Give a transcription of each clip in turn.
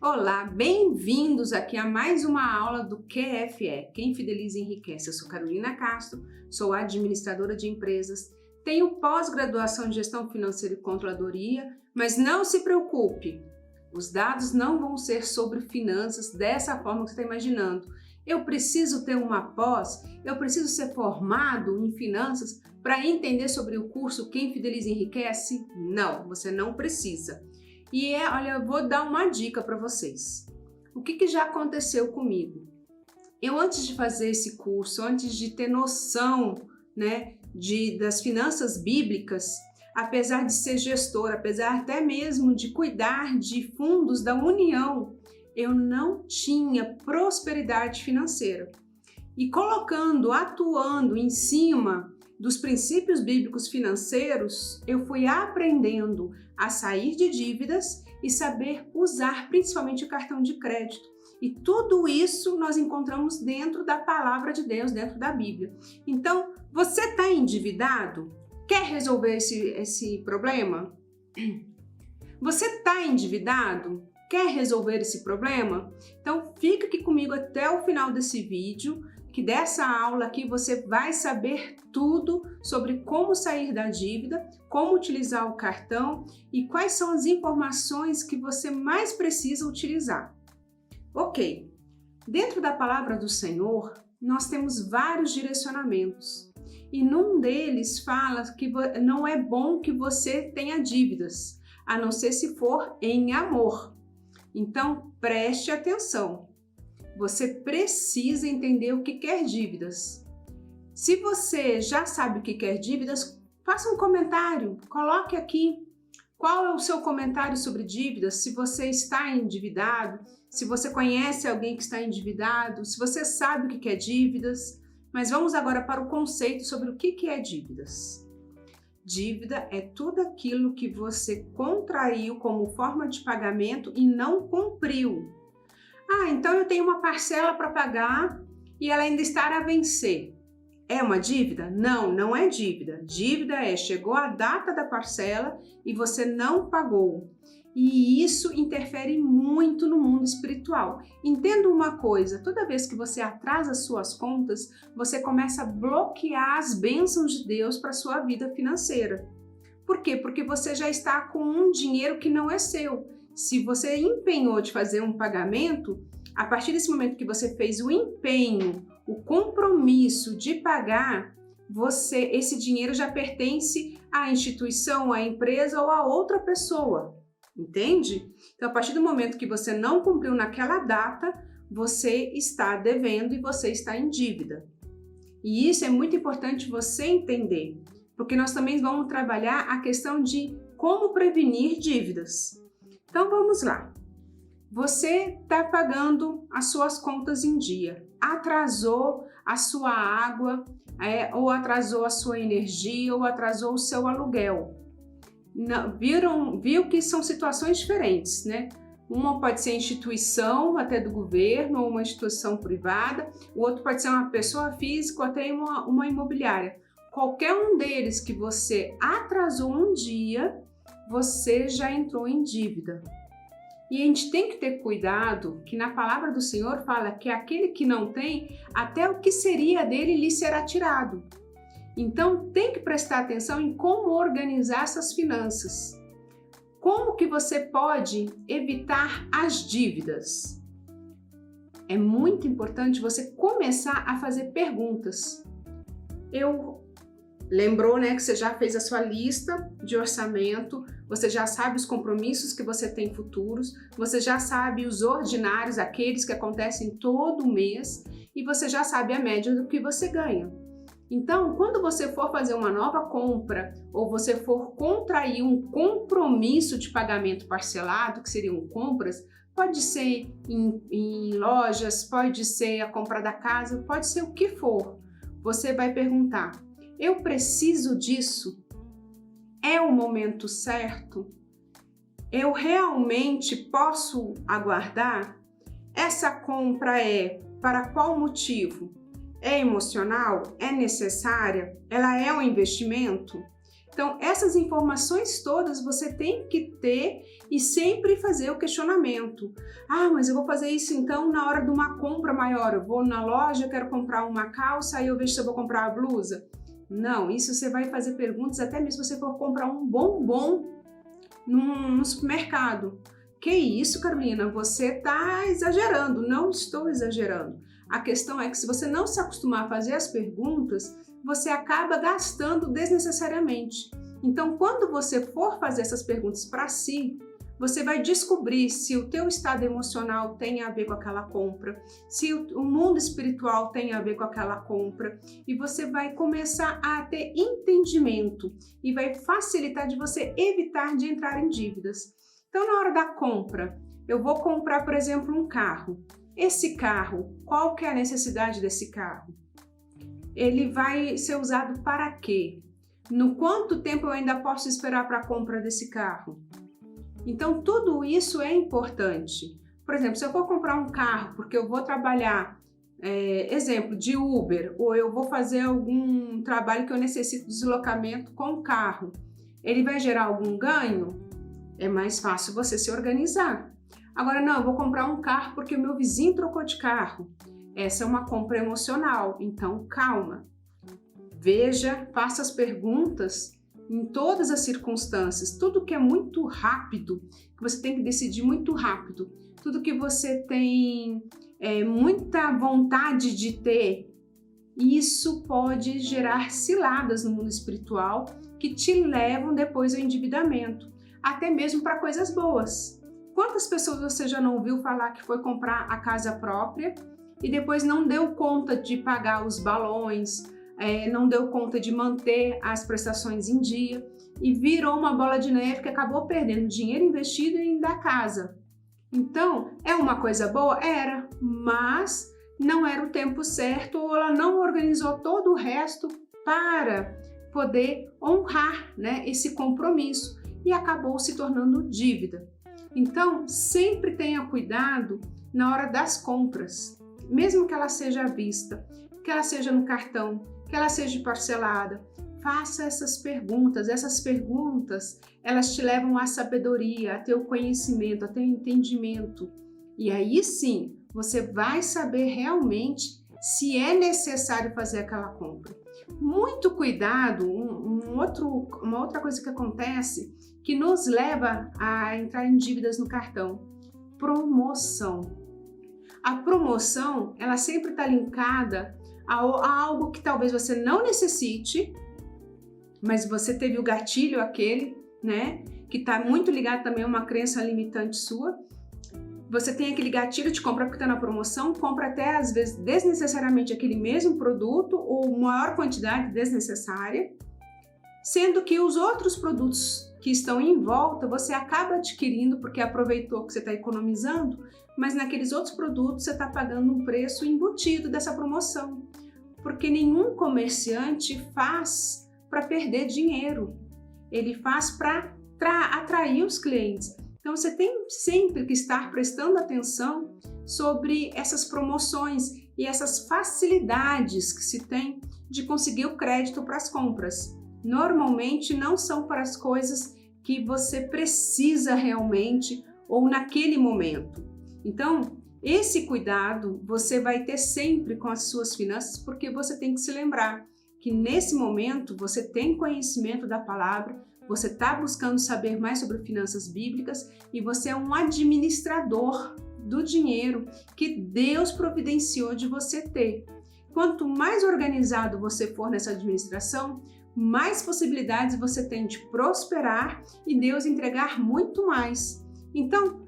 Olá, bem-vindos aqui a mais uma aula do QFE, Quem Fideliza Enriquece. Eu sou Carolina Castro, sou administradora de empresas, tenho pós-graduação em Gestão Financeira e Controladoria, mas não se preocupe, os dados não vão ser sobre finanças dessa forma que você está imaginando. Eu preciso ter uma pós, eu preciso ser formado em finanças para entender sobre o curso Quem Fideliza Enriquece? Não, você não precisa. E olha, eu vou dar uma dica para vocês. O que já aconteceu comigo? Eu, antes de fazer esse curso, antes de ter noção, das finanças bíblicas, apesar de ser gestora, apesar até mesmo de cuidar de fundos da União, eu não tinha prosperidade financeira. E atuando em cima dos princípios bíblicos financeiros, eu fui aprendendo a sair de dívidas e saber usar principalmente o cartão de crédito. E tudo isso nós encontramos dentro da palavra de Deus, dentro da Bíblia. Então, você está endividado? Quer resolver esse problema? Você está endividado? Quer resolver esse problema? Então, fica aqui comigo até o final desse vídeo, que dessa aula aqui você vai saber tudo sobre como sair da dívida, como utilizar o cartão e quais são as informações que você mais precisa utilizar. Ok, dentro da palavra do Senhor, nós temos vários direcionamentos e num deles fala que não é bom que você tenha dívidas, a não ser se for em amor. Então, preste atenção. Você precisa entender o que quer dívidas. Se você já sabe o que quer dívidas, faça um comentário, coloque aqui qual é o seu comentário sobre dívidas, se você está endividado, se você conhece alguém que está endividado, se você sabe o que quer dívidas. Mas vamos agora para o conceito sobre o que é dívidas. Dívida é tudo aquilo que você contraiu como forma de pagamento e não cumpriu. Então eu tenho uma parcela para pagar e ela ainda está a vencer. É uma dívida? Não, não é dívida. Dívida chegou a data da parcela e você não pagou. E isso interfere muito no mundo espiritual. Entenda uma coisa, toda vez que você atrasa suas contas, você começa a bloquear as bênçãos de Deus para a sua vida financeira. Por quê? Porque você já está com um dinheiro que não é seu. Se você empenhou de fazer um pagamento, a partir desse momento que você fez o empenho, o compromisso de pagar, esse dinheiro já pertence à instituição, à empresa ou a outra pessoa, entende? Então, a partir do momento que você não cumpriu naquela data, você está devendo e você está em dívida. E isso é muito importante você entender, porque nós também vamos trabalhar a questão de como prevenir dívidas. Então vamos lá, você está pagando as suas contas em dia, atrasou a sua água, ou atrasou a sua energia, ou atrasou o seu aluguel. Viu que são situações diferentes, né? Uma pode ser instituição até do governo, ou uma instituição privada, o outro pode ser uma pessoa física ou até uma imobiliária. Qualquer um deles que você atrasou um dia, você já entrou em dívida. E a gente tem que ter cuidado que na palavra do Senhor fala que aquele que não tem, até o que seria dele lhe será tirado. Então tem que prestar atenção em como organizar essas finanças. Como que você pode evitar as dívidas? É muito importante você começar a fazer perguntas. Lembrou, que você já fez a sua lista de orçamento, você já sabe os compromissos que você tem futuros, você já sabe os ordinários, aqueles que acontecem todo mês, e você já sabe a média do que você ganha. Então, quando você for fazer uma nova compra, ou você for contrair um compromisso de pagamento parcelado, que seriam compras, pode ser em lojas, pode ser a compra da casa, pode ser o que for. Você vai perguntar: eu preciso disso? É o momento certo? Eu realmente posso aguardar? Essa compra para qual motivo? É emocional? É necessária? Ela é um investimento? Então, essas informações todas você tem que ter e sempre fazer o questionamento. Ah, mas eu vou fazer isso então na hora de uma compra maior. Eu vou na loja, eu quero comprar uma calça, aí eu vejo se eu vou comprar a blusa. Não, isso você vai fazer perguntas até mesmo se você for comprar um bombom no supermercado. Que isso, Carolina? Você está exagerando. Não estou exagerando. A questão é que se você não se acostumar a fazer as perguntas, você acaba gastando desnecessariamente. Então, quando você for fazer essas perguntas para si, você vai descobrir se o teu estado emocional tem a ver com aquela compra, se o mundo espiritual tem a ver com aquela compra, e você vai começar a ter entendimento e vai facilitar de você evitar de entrar em dívidas. Então, na hora da compra, eu vou comprar, por exemplo, um carro. Esse carro, qual que é a necessidade desse carro? Ele vai ser usado para quê? No quanto tempo eu ainda posso esperar para a compra desse carro? Então, tudo isso é importante. Por exemplo, se eu for comprar um carro porque eu vou trabalhar, exemplo, de Uber, ou eu vou fazer algum trabalho que eu necessito de deslocamento com o carro, ele vai gerar algum ganho? É mais fácil você se organizar. Agora, não, eu vou comprar um carro porque o meu vizinho trocou de carro. Essa é uma compra emocional, então calma. Veja, faça as perguntas em todas as circunstâncias. Tudo que é muito rápido, que você tem que decidir muito rápido, tudo que você tem muita vontade de ter, isso pode gerar ciladas no mundo espiritual que te levam depois ao endividamento, até mesmo para coisas boas. Quantas pessoas você já não ouviu falar que foi comprar a casa própria e depois não deu conta de pagar os balões, não deu conta de manter as prestações em dia e virou uma bola de neve que acabou perdendo dinheiro investido em da casa? Então, é uma coisa boa? Era, mas não era o tempo certo ou ela não organizou todo o resto para poder honrar, né, esse compromisso e acabou se tornando dívida. Então, sempre tenha cuidado na hora das compras, mesmo que ela seja à vista, que ela seja no cartão, que ela seja parcelada. Faça essas perguntas elas te levam à sabedoria, a ter o conhecimento, a ter o entendimento. E aí sim, você vai saber realmente se é necessário fazer aquela compra. Muito cuidado, uma outra coisa que acontece que nos leva a entrar em dívidas no cartão: promoção. A promoção, ela sempre está linkada a algo que talvez você não necessite, mas você teve o gatilho aquele, né? Que está muito ligado também a uma crença limitante sua. Você tem aquele gatilho de compra porque está na promoção, compra até às vezes desnecessariamente aquele mesmo produto ou maior quantidade desnecessária, sendo que os outros produtos que estão em volta você acaba adquirindo porque aproveitou que você está economizando, mas naqueles outros produtos você está pagando um preço embutido dessa promoção, porque nenhum comerciante faz para perder dinheiro, ele faz para atrair os clientes. Então você tem sempre que estar prestando atenção sobre essas promoções e essas facilidades que se tem de conseguir o crédito para as compras. Normalmente não são para as coisas que você precisa realmente ou naquele momento. Então, esse cuidado você vai ter sempre com as suas finanças, porque você tem que se lembrar que nesse momento você tem conhecimento da palavra, você está buscando saber mais sobre finanças bíblicas e você é um administrador do dinheiro que Deus providenciou de você ter. Quanto mais organizado você for nessa administração, mais possibilidades você tem de prosperar e Deus entregar muito mais. Então,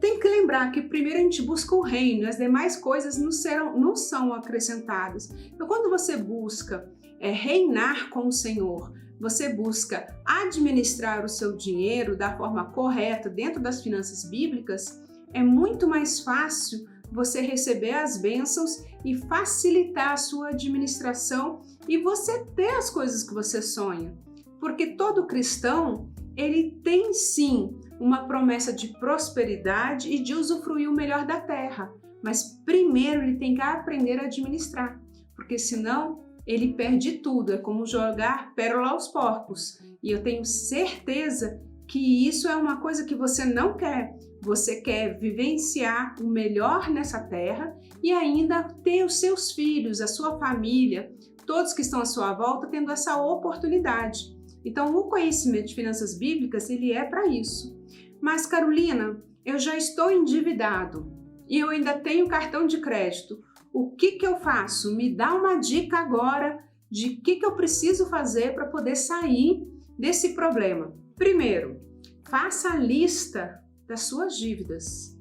tem que lembrar que primeiro a gente busca o reino, as demais coisas não são acrescentadas. Então, quando você busca reinar com o Senhor, você busca administrar o seu dinheiro da forma correta dentro das finanças bíblicas, é muito mais fácil você receber as bênçãos e facilitar a sua administração e você ter as coisas que você sonha. Porque todo cristão, ele tem sim uma promessa de prosperidade e de usufruir o melhor da terra, mas primeiro ele tem que aprender a administrar, porque senão ele perde tudo, é como jogar pérola aos porcos E eu tenho certeza que isso é uma coisa que você não quer. Você quer vivenciar o melhor nessa terra e ainda ter os seus filhos, a sua família, todos que estão à sua volta tendo essa oportunidade. Então, o conhecimento de finanças bíblicas, ele é para isso. Mas, Carolina, eu já estou endividado e eu ainda tenho cartão de crédito. O que eu faço? Me dá uma dica agora de o que eu preciso fazer para poder sair desse problema. Primeiro, faça a lista das suas dívidas.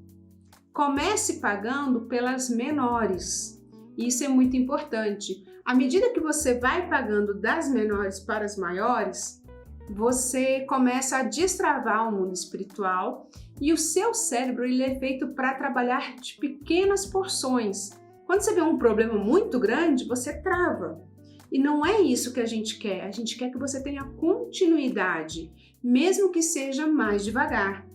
Comece pagando pelas menores. Isso é muito importante. À medida que você vai pagando das menores para as maiores, você começa a destravar o mundo espiritual e o seu cérebro ele é feito para trabalhar de pequenas porções. Quando você vê um problema muito grande, você trava. E não é isso que a gente quer. A gente quer que você tenha continuidade, mesmo que seja mais devagar.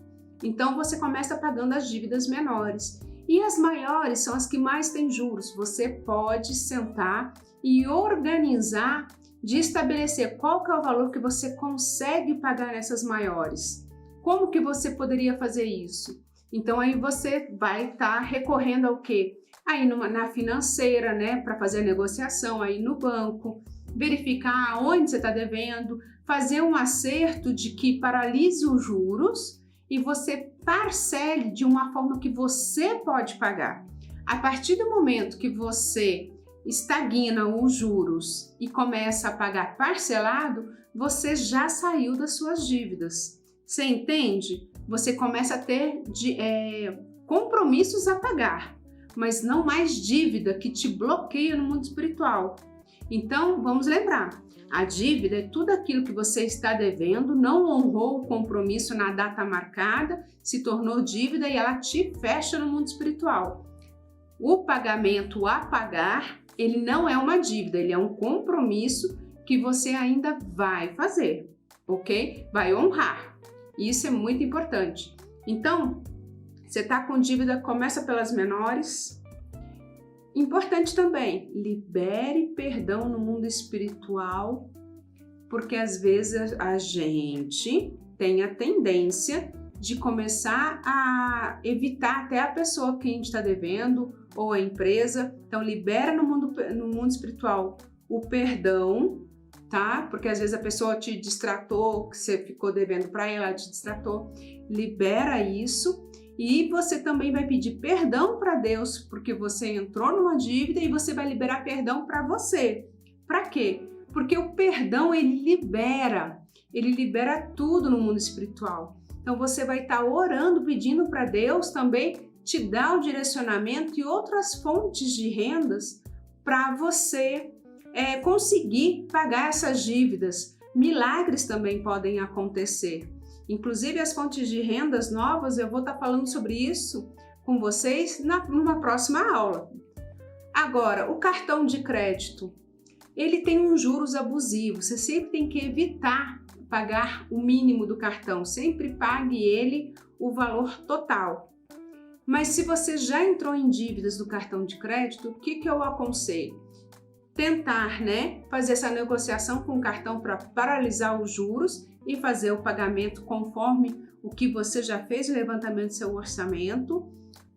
Então você começa pagando as dívidas menores. E as maiores são as que mais têm juros. Você pode sentar e organizar de estabelecer qual que é o valor que você consegue pagar nessas maiores. Como que você poderia fazer isso? Então aí você vai estar recorrendo ao quê? Aí na financeira, né, para fazer a negociação, aí no banco, verificar onde você está devendo, fazer um acerto de que paralise os juros e você parcele de uma forma que você pode pagar. A partir do momento que você estagna os juros e começa a pagar parcelado, você já saiu das suas dívidas. Você entende? Você começa a ter compromissos a pagar, mas não mais dívida que te bloqueia no mundo espiritual. Então, vamos lembrar, a dívida é tudo aquilo que você está devendo, não honrou o compromisso na data marcada, se tornou dívida e ela te fecha no mundo espiritual. O pagamento a pagar, ele não é uma dívida, ele é um compromisso que você ainda vai fazer, ok? Vai honrar. Isso é muito importante. Então, você está com dívida, começa pelas menores. Importante também, libere perdão no mundo espiritual, porque às vezes a gente tem a tendência de começar a evitar até a pessoa que a gente está devendo ou a empresa. Então, libera no mundo espiritual o perdão, tá? Porque às vezes a pessoa te distratou, que você ficou devendo para ela, te distratou. Libera isso. E você também vai pedir perdão para Deus, porque você entrou numa dívida e você vai liberar perdão para você. Para quê? Porque o perdão, ele libera tudo no mundo espiritual. Então você vai estar orando, pedindo para Deus também te dar o direcionamento e outras fontes de rendas para você conseguir pagar essas dívidas. Milagres também podem acontecer. Inclusive as fontes de rendas novas, eu vou estar falando sobre isso com vocês numa próxima aula. Agora, o cartão de crédito, ele tem uns juros abusivos, você sempre tem que evitar pagar o mínimo do cartão, sempre pague ele o valor total. Mas se você já entrou em dívidas do cartão de crédito, o que eu aconselho? Tentar, fazer essa negociação com o cartão para paralisar os juros e fazer o pagamento conforme o que você já fez o levantamento do seu orçamento,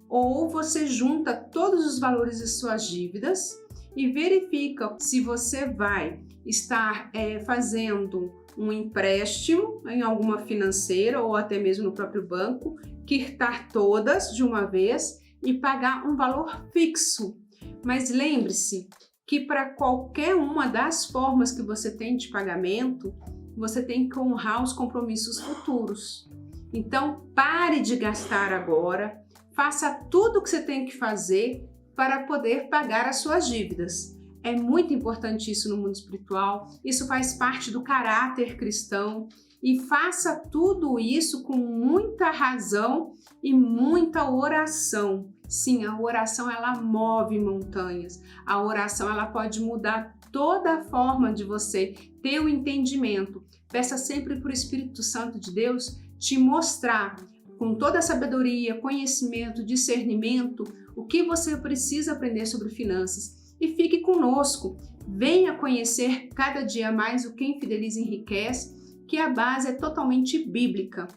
ou você junta todos os valores de suas dívidas e verifica se você vai estar fazendo um empréstimo em alguma financeira ou até mesmo no próprio banco, quitar todas de uma vez e pagar um valor fixo. Mas lembre-se que para qualquer uma das formas que você tem de pagamento, você tem que honrar os compromissos futuros. Então, pare de gastar agora, faça tudo o que você tem que fazer para poder pagar as suas dívidas. É muito importante isso no mundo espiritual, isso faz parte do caráter cristão e faça tudo isso com muita razão e muita oração. Sim, a oração ela move montanhas, a oração ela pode mudar toda a forma de você ter o entendimento. Peça sempre para o Espírito Santo de Deus te mostrar com toda a sabedoria, conhecimento, discernimento, o que você precisa aprender sobre finanças. E fique conosco, venha conhecer cada dia mais o Quem Fideliza Enriquece que a base é totalmente bíblica.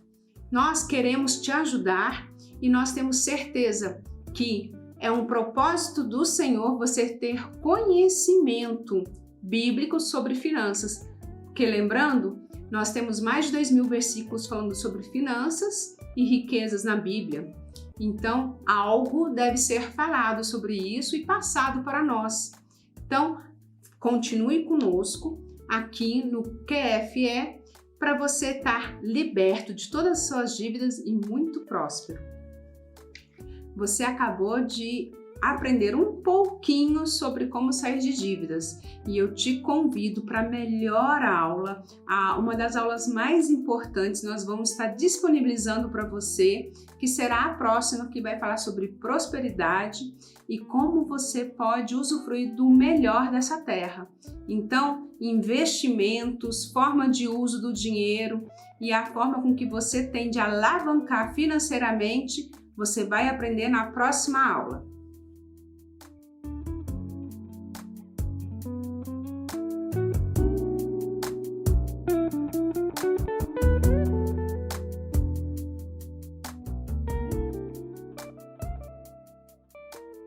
Nós queremos te ajudar e nós temos certeza que é um propósito do Senhor você ter conhecimento bíblico sobre finanças. Porque lembrando, nós temos mais de 2.000 versículos falando sobre finanças e riquezas na Bíblia. Então, algo deve ser falado sobre isso e passado para nós. Então, continue conosco aqui no QFE para você estar liberto de todas as suas dívidas e muito próspero. Você acabou de aprender um pouquinho sobre como sair de dívidas e eu te convido para a melhor aula, uma das aulas mais importantes nós vamos estar disponibilizando para você, que será a próxima, que vai falar sobre prosperidade e como você pode usufruir do melhor dessa terra. Então, investimentos, forma de uso do dinheiro e a forma com que você tem de alavancar financeiramente, você vai aprender na próxima aula.